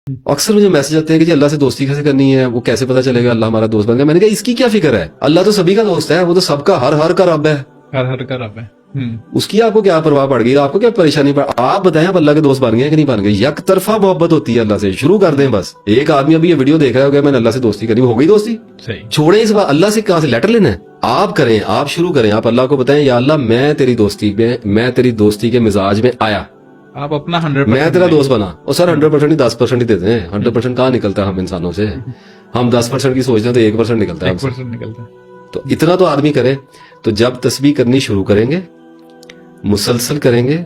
اکثر مجھے میسج آتے ہیں کہ جی اللہ سے دوستی کیسے کرنی ہے, وہ کیسے پتا چلے گا اللہ ہمارا دوست بن گیا. میں نے کہا اس کی کیا فکر ہے, اللہ تو سبھی کا دوست ہے, وہ تو سب کا ہر کا رب ہے, ہر کا رب ہے. اس کی آپ کو کیا پرواہ پڑ گئی, آپ کو کیا پریشانی پڑ, آپ بتائیں آپ اللہ کے دوست بن گئے کہ نہیں بن گئے. یک طرفہ محبت ہوتی ہے اللہ سے, شروع کر دیں بس. ایک آدمی ابھی یہ ویڈیو دیکھ رہا ہے کہ میں نے اللہ سے دوستی کرنی, ہو گئی دوستی, چھوڑیں اس بات. اللہ سے کہاں سے لیٹر لینا ہے, آپ کریں, آپ شروع کریں, آپ اللہ کو بتائیں یا اللہ میں تیری دوستی میں تیری دوستی کے مزاج میں آیا, آپ اپنا 100% میں تیرا دوست بنا. اور سر 100% ہی 10% ہی دیتے ہیں, 100% کہاں نکلتا ہے ہم انسانوں سے, ہم 10% کی سوچتے ہیں تو 1% نکلتا ہے. 1% نکلتا ہے. تو اتنا تو آدمی کرے. تو جب تسبیح کرنی شروع کریں گے, مسلسل کریں گے,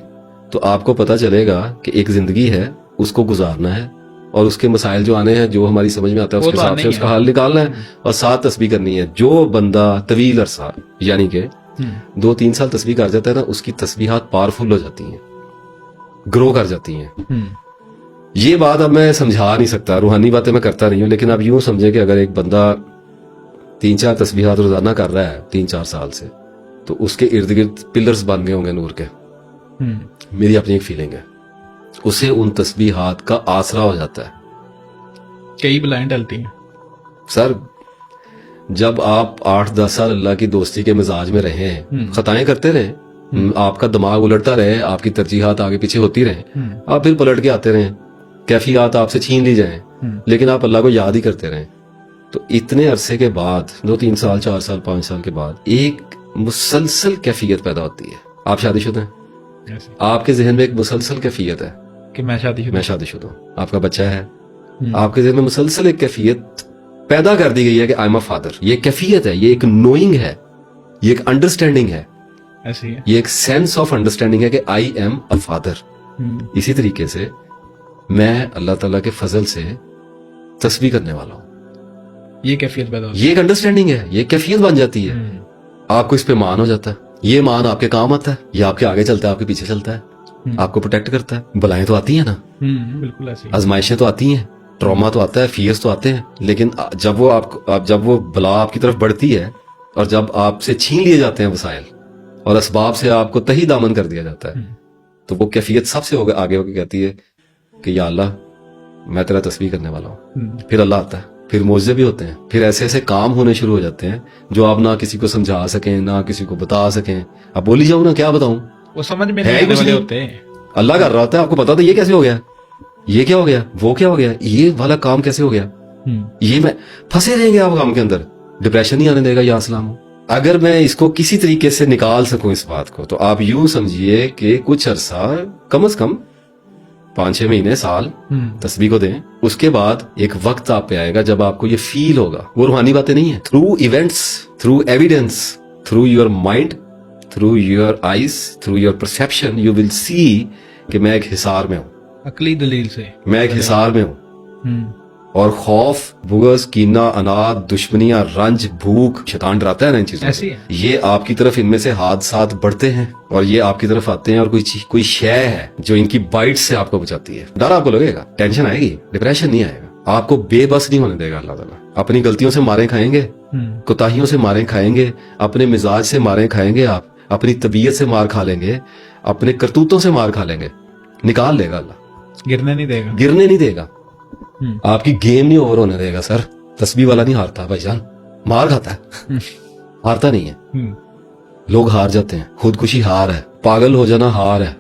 تو آپ کو پتا چلے گا کہ ایک زندگی ہے, اس کو گزارنا ہے, اور اس کے مسائل جو آنے ہیں جو ہماری سمجھ میں آتا ہے اس کے حساب سے اس کا حل نکالنا ہے, اور ساتھ تسبیح کرنی ہے. جو بندہ طویل عرصہ یعنی کہ 2-3 سال تسبیح کر جاتا ہے نا, اس کی تسبیحات پاورفل ہو جاتی ہیں, گرو کر جاتی ہیں. یہ بات اب میں سمجھا نہیں سکتا, روحانی باتیں میں کرتا نہیں ہوں, لیکن اب یوں سمجھے کہ اگر ایک بندہ 3-4 تسبیحات روزانہ کر رہا ہے 3-4 سال سے, تو اس کے ارد گرد پلرز بن گئے ہوں گے نور کے. میری اپنی ایک فیلنگ ہے, اسے ان تسبیحات کا آسرا ہو جاتا ہے. کئی بلائیں ڈلتی ہیں سر, جب آپ 8-10 سال اللہ کی دوستی کے مزاج میں رہے ہیں, خطائیں کرتے رہیں, آپ کا دماغ الٹتا رہے, آپ کی ترجیحات آگے پیچھے ہوتی رہیں, آپ پھر پلٹ کے آتے رہیں, کیفیات آپ سے چھین لی جائیں, لیکن آپ اللہ کو یاد ہی کرتے رہیں, تو اتنے عرصے کے بعد 2-3 سال 4 سال 5 سال کے بعد ایک مسلسل کیفیت پیدا ہوتی ہے. آپ شادی شدہ ہیں, آپ کے ذہن میں ایک مسلسل کیفیت ہے کہ میں شادی شدہ ہوں, آپ کا بچہ ہے, آپ کے ذہن میں مسلسل ایک کیفیت پیدا کر دی گئی ہے کہ آئی ایم اے فادر. یہ کیفیت ہے, یہ ایک نوئنگ ہے, یہ ایک انڈرسٹینڈنگ ہے, یہ ایک سینس آف انڈرسٹینڈنگ ہے کہ آئی ایم اے فادر. اسی طریقے سے میں اللہ تعالیٰ کے فضل سے تسبیح کرنے والا ہوں, یہ کیفیت پیدا ہوتی ہے, یہ ایک انڈرسٹینڈنگ ہے, یہ کیفیت بن جاتی ہے. آپ کو اس پہ مان ہو جاتا ہے, یہ مان آپ کے کام آتا ہے, یہ آپ کے آگے چلتا ہے, آپ کے پیچھے چلتا ہے, آپ کو پروٹیکٹ کرتا ہے. بلائیں تو آتی ہیں نا, بالکل ایسے, آزمائشیں تو آتی ہیں, ٹراما تو آتا ہے, فیئرز تو آتے ہیں, لیکن جب وہ بلا آپ کی طرف بڑھتی ہے اور جب آپ سے چھین لیے جاتے ہیں وسائل اور اسباب سے آپ کو تہی دامن کر دیا جاتا ہے, تو وہ کیفیت سب سے آگے ہو کے کہتی ہے کہ یا اللہ میں تیرا تسبیح کرنے والا ہوں. پھر اللہ آتا ہے, پھر معجزے بھی ہوتے ہیں, پھر ایسے ایسے کام ہونے شروع ہو جاتے ہیں جو آپ نہ کسی کو سمجھا سکیں, نہ کسی کو بتا سکیں. اب بولی جاؤں نا, کیا بتاؤں, وہ سمجھ میں نہیں آنے والے ہوتے ہیں. اللہ کر رہا ہوتا ہے, آپ کو پتا تھا یہ کیسے ہو گیا, یہ کیا ہو گیا, وہ کیا ہو گیا, یہ والا کام کیسے ہو گیا, یہ میں پھنسے رہیں گے آپ کام کے اندر, ڈپریشن نہیں آنے دے گا. یا اسلام, اگر میں اس کو کسی طریقے سے نکال سکوں اس بات کو, تو آپ یوں سمجھیے کہ کچھ عرصہ کم از کم 5-6 مہینے سال تسبیح کو دیں. اس کے بعد ایک وقت آپ پہ آئے گا جب آپ کو یہ فیل ہوگا, وہ روحانی باتیں نہیں ہیں, through events, through evidence, through your mind, through your eyes, through your perception, you will see کہ میں ایک حصار میں ہوں, عقلی دلیل سے میں ایک حصار میں ہوں, اور خوف, بغض, کینہ, اناد, دشمنیاں, رنج, بھوک, شیطان ڈراتا ہے نا ان چیزوں سے, یہ آپ کی طرف ان میں سے حادثات بڑھتے ہیں اور یہ آپ کی طرف آتے ہیں, اور کوئی شے ہے جو ان کی بائٹ سے آپ کو بچاتی ہے. ڈر آپ کو لگے گا, ٹینشن آئے گی, ڈپریشن نہیں آئے گا, آپ کو بے بس نہیں ہونے دے گا اللہ تعالیٰ. اپنی غلطیوں سے ماریں کھائیں گے, کوتاہیوں سے ماریں کھائیں گے, اپنے مزاج سے ماریں کھائیں گے, آپ اپنی طبیعت سے مار کھا لیں گے, اپنے کرتوتوں سے مار کھا لیں گے, نکال لے گا اللہ, گرنے نہیں دے گا. آپ کی گیم نہیں اوور ہونے دے گا. سر تسبیح والا نہیں ہارتا بھائی جان, مار کھاتا ہے, ہارتا نہیں ہے. لوگ ہار جاتے ہیں, خودکشی ہار ہے, پاگل ہو جانا ہار ہے.